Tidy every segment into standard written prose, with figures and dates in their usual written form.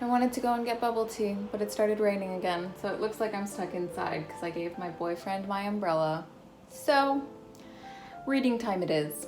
I wanted to go and get bubble tea, but it started raining again, so it looks like I'm stuck inside because I gave my boyfriend my umbrella. So, reading time it is.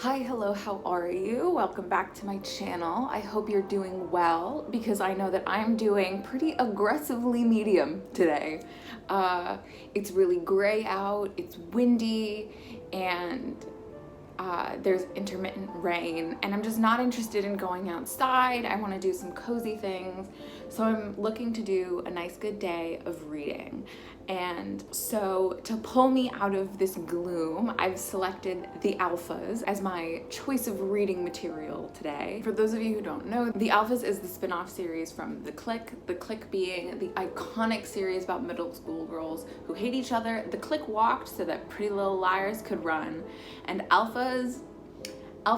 Hi, hello, how are you? Welcome back to my channel. I hope you're doing well because I know that I'm doing pretty aggressively medium today. It's really gray out, it's windy, and there's intermittent rain, and I'm just not interested in going outside. I want to do some cozy things, so I'm looking to do a nice good day of reading. And so to pull me out of this gloom, I've selected The Alphas as my choice of reading material today. For those of you who don't know, The Alphas is the spin-off series from The Click being the iconic series about middle school girls who hate each other. The Click walked so that Pretty Little Liars could run, and Alphas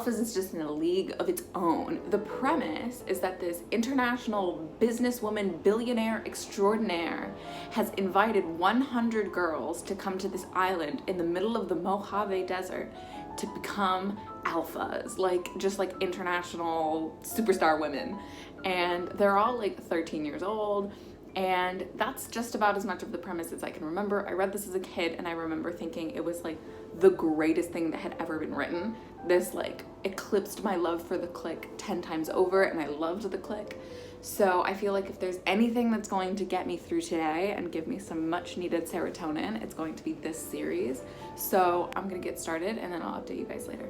is just in a league of its own. The premise is that this international businesswoman billionaire extraordinaire has invited 100 girls to come to this island in the middle of the Mojave Desert to become alphas, just like international superstar women. And they're all like 13 years old. And that's just about as much of the premise as I can remember. I read this as a kid and I remember thinking it was like the greatest thing that had ever been written. This like eclipsed my love for The Click 10 times over, and I loved The Click. So I feel like if there's anything that's going to get me through today and give me some much needed serotonin, it's going to be this series. So I'm gonna get started and then I'll update you guys later.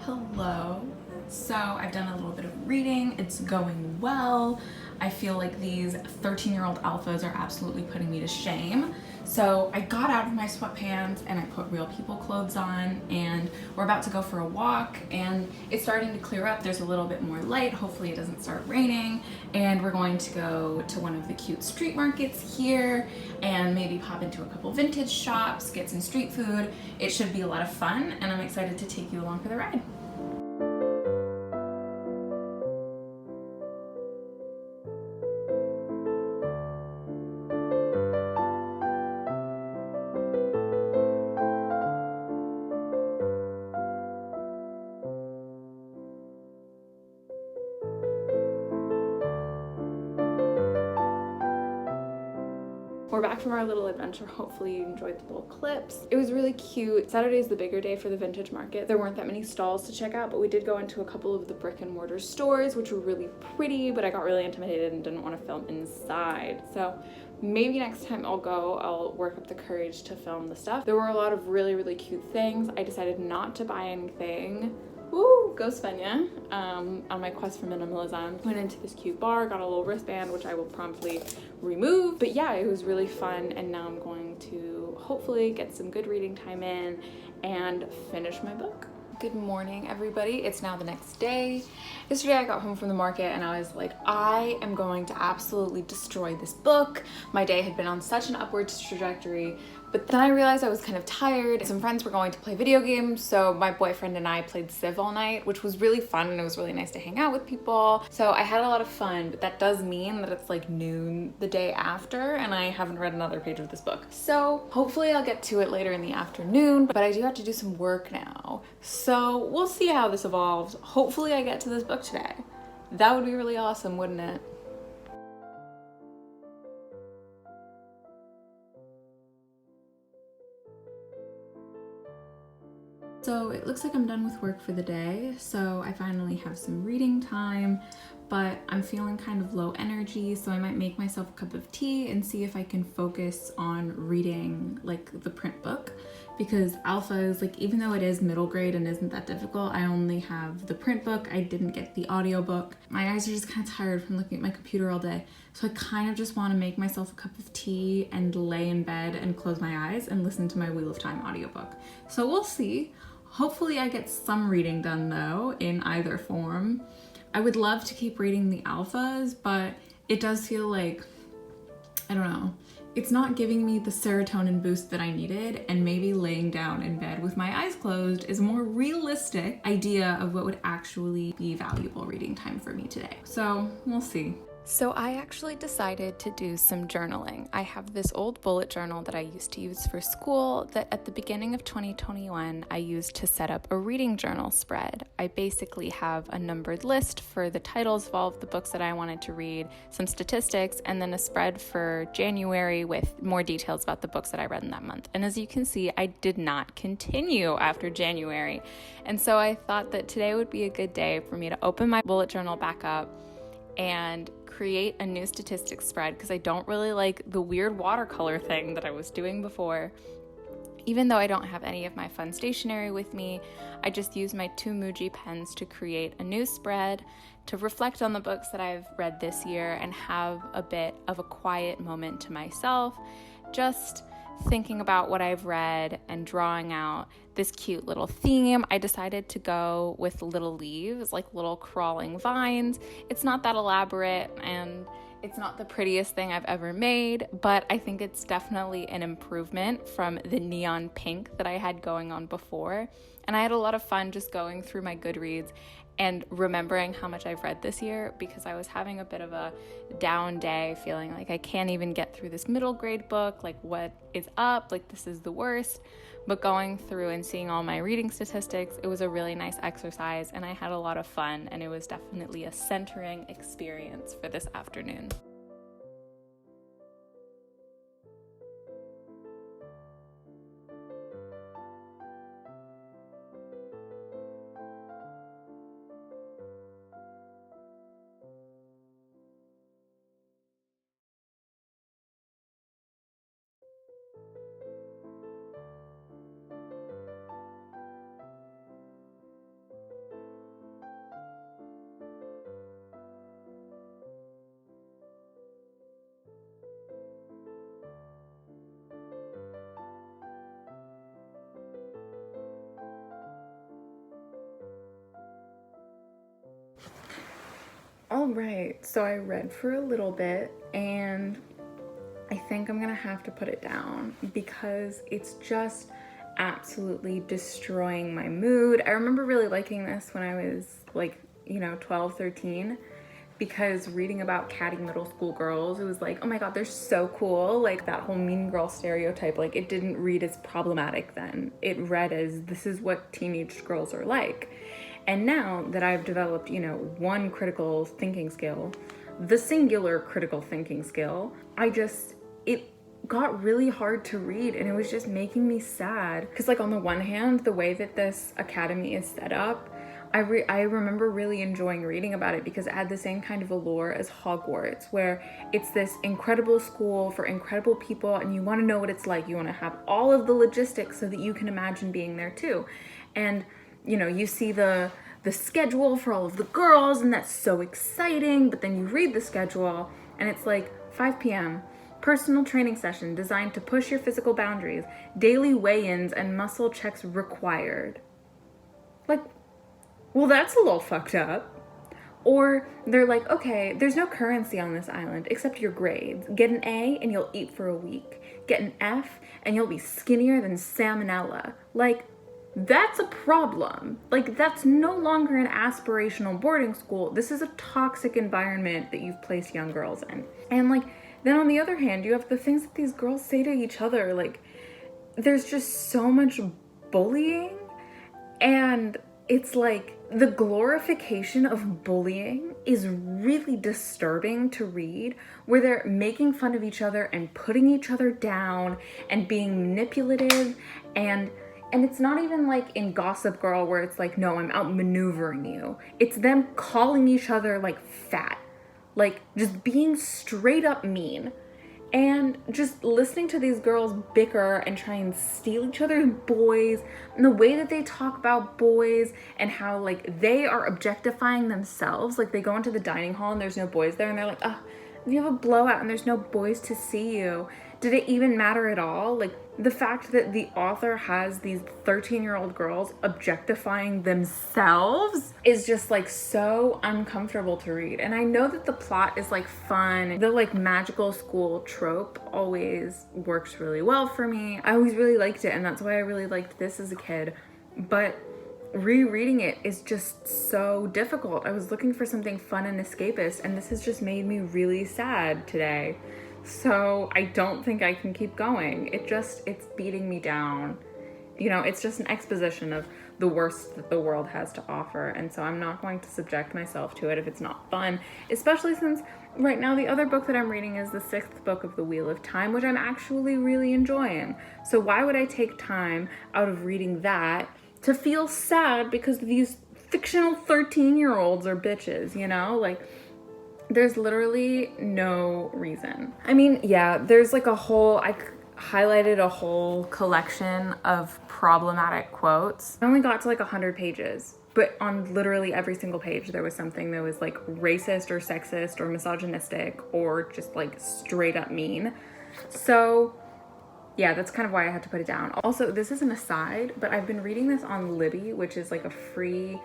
Hello. So I've done a little bit of reading. It's going well. I feel like these 13-year-old alphas are absolutely putting me to shame. So I got out of my sweatpants and I put real people clothes on, and we're about to go for a walk, and it's starting to clear up. There's a little bit more light. Hopefully it doesn't start raining, and we're going to go to one of the cute street markets here and maybe pop into a couple vintage shops, get some street food. It should be a lot of fun, and I'm excited to take you along for the ride. We're back from our little adventure. Hopefully you enjoyed the little clips. It was really cute. Saturday is the bigger day for the vintage market. There weren't that many stalls to check out, but we did go into a couple of the brick and mortar stores, which were really pretty, but I got really intimidated and didn't want to film inside. So maybe next time I'll work up the courage to film the stuff. There were a lot of really, really cute things. I decided not to buy anything. Woo, go Svenya. On my quest for minimalism. Went into this cute bar, got a little wristband, which I will promptly remove. But yeah, it was really fun, and now I'm going to hopefully get some good reading time in and finish my book. Good morning, everybody. It's now the next day. Yesterday I got home from the market and I was like, I am going to absolutely destroy this book. My day had been on such an upward trajectory, but then I realized I was kind of tired. Some friends were going to play video games, so my boyfriend and I played Civ all night, which was really fun, and it was really nice to hang out with people. So I had a lot of fun, but that does mean that it's like noon the day after and I haven't read another page of this book. So hopefully I'll get to it later in the afternoon, but I do have to do some work now. So we'll see how this evolves. Hopefully I get to this book today. That would be really awesome, wouldn't it? So it looks like I'm done with work for the day, so I finally have some reading time, but I'm feeling kind of low energy, so I might make myself a cup of tea and see if I can focus on reading like the print book, because Alphas, like, even though it is middle grade and isn't that difficult, I only have the print book. I didn't get the audiobook. My eyes are just kind of tired from looking at my computer all day, so I kind of just want to make myself a cup of tea and lay in bed and close my eyes and listen to my Wheel of Time audiobook. So we'll see. Hopefully I get some reading done though, in either form. I would love to keep reading The Alphas, but it does feel like, I don't know, it's not giving me the serotonin boost that I needed, and maybe laying down in bed with my eyes closed is a more realistic idea of what would actually be valuable reading time for me today. So we'll see. So I actually decided to do some journaling. I have this old bullet journal that I used to use for school that at the beginning of 2021 I used to set up a reading journal spread. I basically have a numbered list for the titles of all of the books that I wanted to read, some statistics, and then a spread for January with more details about the books that I read in that month. And as you can see, I did not continue after January. And so I thought that today would be a good day for me to open my bullet journal back up and create a new statistics spread, because I don't really like the weird watercolor thing that I was doing before. Even though I don't have any of my fun stationery with me, I just use my 2 Muji pens to create a new spread to reflect on the books that I've read this year and have a bit of a quiet moment to myself, just thinking about what I've read and drawing out this cute little theme. I decided to go with little leaves, like little crawling vines. It's not that elaborate and it's not the prettiest thing I've ever made, but I think it's definitely an improvement from the neon pink that I had going on before. And I had a lot of fun just going through my Goodreads and remembering how much I've read this year, because I was having a bit of a down day, feeling like I can't even get through this middle grade book, like what is up, like this is the worst. But going through and seeing all my reading statistics, it was a really nice exercise and I had a lot of fun, and it was definitely a centering experience for this afternoon. All right, so I read for a little bit and I think I'm gonna have to put it down because it's just absolutely destroying my mood. I remember really liking this when I was 12, 13, because reading about catty middle school girls, it was like, oh my god, they're so cool. Like that whole mean girl stereotype, like it didn't read as problematic then. It read as, this is what teenage girls are like. And now that I've developed, one critical thinking skill, the singular critical thinking skill, it got really hard to read and it was just making me sad. Because on the one hand, the way that this academy is set up, I remember really enjoying reading about it because it had the same kind of allure as Hogwarts, where it's this incredible school for incredible people and you want to know what it's like. You want to have all of the logistics so that you can imagine being there too. And you see the schedule for all of the girls and that's so exciting, but then you read the schedule and it's like 5 p.m., personal training session designed to push your physical boundaries, daily weigh-ins and muscle checks required. Well, that's a little fucked up. Or they're like, okay, there's no currency on this island except your grades. Get an A and you'll eat for a week. Get an F and you'll be skinnier than salmonella. That's a problem. That's no longer an aspirational boarding school. This is a toxic environment that you've placed young girls in. And then on the other hand, you have the things that these girls say to each other. There's just so much bullying, and it's the glorification of bullying is really disturbing to read, where they're making fun of each other and putting each other down and being manipulative, and it's not even in Gossip Girl where it's no, I'm outmaneuvering you. It's them calling each other fat, just being straight up mean. And just listening to these girls bicker and try and steal each other's boys, and the way that they talk about boys and how they are objectifying themselves. They go into the dining hall and there's no boys there and they're like, oh, you have a blowout and there's no boys to see you. Did it even matter at all? The fact that the author has these 13-year-old girls objectifying themselves is just so uncomfortable to read. And I know that the plot is fun. The magical school trope always works really well for me. I always really liked it, and that's why I really liked this as a kid. But rereading it is just so difficult. I was looking for something fun and escapist, and this has just made me really sad today. So I don't think I can keep going. It's beating me down. You know, it's just an exposition of the worst that the world has to offer. And so I'm not going to subject myself to it if it's not fun, especially since right now the other book that I'm reading is the 6th book of the Wheel of Time, which I'm actually really enjoying. So why would I take time out of reading that to feel sad because these fictional 13-year-olds are bitches, you know? Like, there's literally no reason. I mean, yeah, there's like I highlighted a whole collection of problematic quotes. I only got to like 100 pages, but on literally every single page there was something that was like racist or sexist or misogynistic or just like straight up mean. So yeah, that's kind of why I had to put it down. Also, this is an aside, but I've been reading this on Libby, which is like a free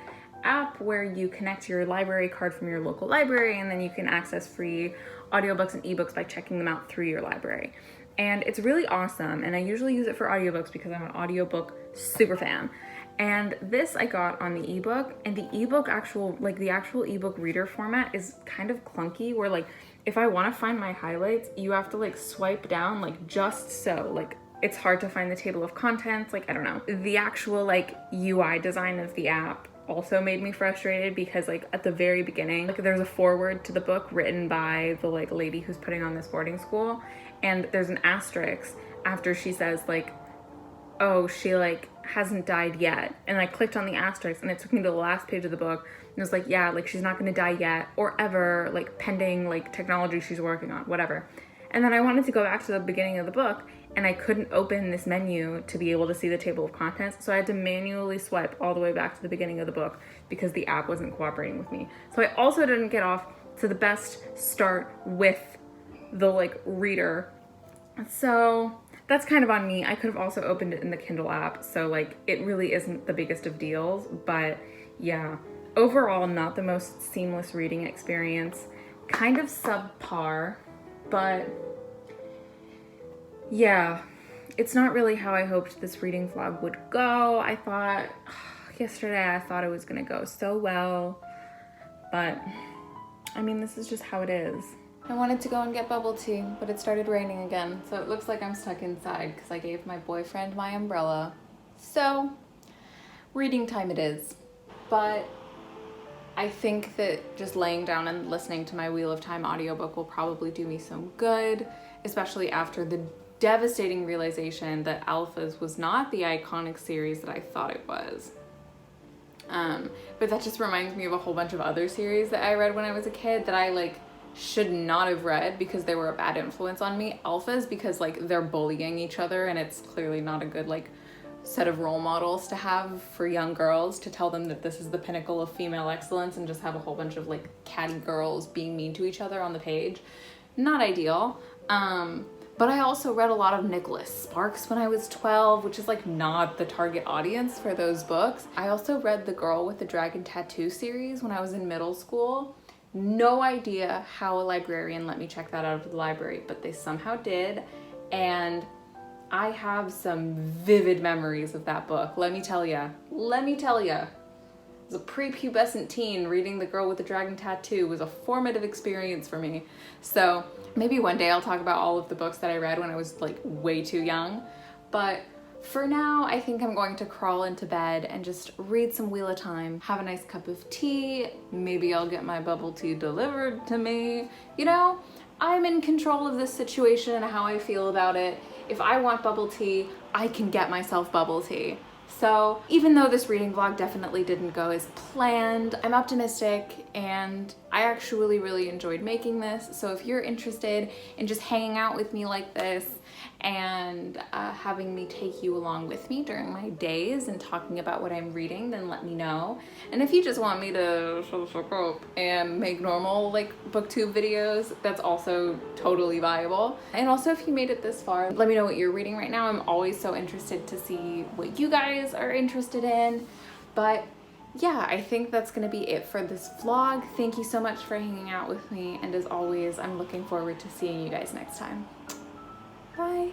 app where you connect your library card from your local library, and then you can access free audiobooks and ebooks by checking them out through your library. And it's really awesome, and I usually use it for audiobooks because I'm an audiobook super fan. And this I got on the ebook, and the actual ebook reader format is kind of clunky, where like if I want to find my highlights, you have to like swipe down like just so, like it's hard to find the table of contents, like I don't know. The actual like UI design of the app also made me frustrated because like at the very beginning, like there's a foreword to the book written by the like lady who's putting on this boarding school, and there's an asterisk after she says like, oh, she like hasn't died yet. And I clicked on the asterisk and it took me to the last page of the book, and it was like, yeah, like she's not gonna die yet or ever, like pending like technology she's working on, whatever. And then I wanted to go back to the beginning of the book, and I couldn't open this menu to be able to see the table of contents, so I had to manually swipe all the way back to the beginning of the book because the app wasn't cooperating with me. So I also didn't get off to the best start with the like reader. So that's kind of on me. I could have also opened it in the Kindle app, so like it really isn't the biggest of deals, but yeah, overall not the most seamless reading experience, kind of subpar, but yeah, it's not really how I hoped this reading vlog would go. I thought yesterday it was gonna go so well, but I mean, this is just how it is. I wanted to go and get bubble tea, but it started raining again, so it looks like I'm stuck inside because I gave my boyfriend my umbrella. So, reading time it is. But I think that just laying down and listening to my Wheel of Time audiobook will probably do me some good, especially after the devastating realization that Alphas was not the iconic series that I thought it was. But that just reminds me of a whole bunch of other series that I read when I was a kid that I like should not have read because they were a bad influence on me. Alphas because like they're bullying each other, and it's clearly not a good like set of role models to have for young girls, to tell them that this is the pinnacle of female excellence and just have a whole bunch of like catty girls being mean to each other on the page. Not ideal. But I also read a lot of Nicholas Sparks when I was 12, which is like not the target audience for those books. I also read The Girl with the Dragon Tattoo series when I was in middle school. No idea how a librarian let me check that out of the library, but they somehow did, and I have some vivid memories of that book. Let me tell ya. As a prepubescent teen, reading The Girl with the Dragon Tattoo was a formative experience for me. So maybe one day I'll talk about all of the books that I read when I was like way too young, but for now, I think I'm going to crawl into bed and just read some Wheel of Time, have a nice cup of tea, maybe I'll get my bubble tea delivered to me. You know, I'm in control of this situation and how I feel about it. If I want bubble tea, I can get myself bubble tea. So even though this reading vlog definitely didn't go as planned, I'm optimistic and I actually really enjoyed making this. So if you're interested in just hanging out with me like this and having me take you along with me during my days and talking about what I'm reading, then let me know. And if you just want me to shut the fuck up and make normal like booktube videos, that's also totally viable. And also, if you made it this far, let me know what you're reading right now. I'm always so interested to see what you guys are interested in. But yeah, I think that's gonna be it for this vlog. Thank you so much for hanging out with me, and as always, I'm looking forward to seeing you guys next time. Bye.